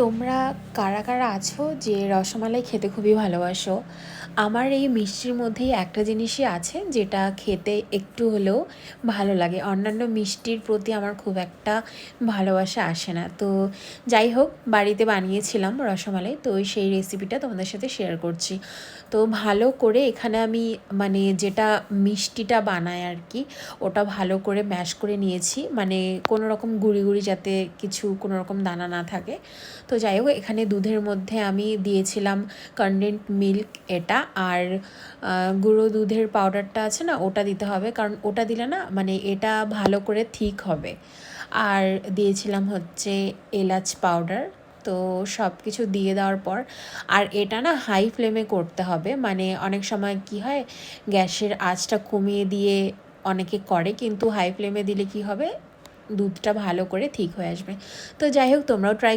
তোমরা কারা কারা আছো যে রসমালাই খেতে খুবই ভালোবাসো? আমার এই মিষ্টির মধ্যেই একটা জিনিসই আছে যেটা খেতে একটু হলেও ভালো লাগে। অন্যান্য মিষ্টির প্রতি আমার খুব একটা ভালোবাসা আসে না। তো যাই হোক, বাড়িতে বানিয়েছিলাম রসমালাই, তো সেই রেসিপিটা তোমাদের সাথে শেয়ার করছি। তো ভালো করে এখানে আমি মানে যেটা মিষ্টিটা বানায় আর কি, ওটা ভালো করে ম্যাশ করে নিয়েছি, মানে কোনো রকম গুঁড়ি গুঁড়ি যাতে কিছু কোনো রকম দানা না থাকে। তো যাই হোক, এখানে দুধের মধ্যে আমি দিয়েছিলাম কনডেন্সড মিল্ক এটা, আর গুঁড়ো দুধের পাউডারটা আছে না, ওটা দিতে হবে, কারণ ওটা দিলে না মানে এটা ভালো করে ঠিক হবে। আর দিয়েছিলাম হচ্ছে এলাচ পাউডার। তো সব কিছু দিয়ে দেওয়ার পর, আর এটা না হাই ফ্লেমে করতে হবে, মানে অনেক সময় কি হয়, গ্যাসের আঁচটা কমিয়ে দিয়ে অনেকে করে, কিন্তু হাই ফ্লেমে দিলে কি হবে, দুধটা ভালো করে ঠিক হয়ে আসবে। তো যাই হোক, তোমরাও ট্রাই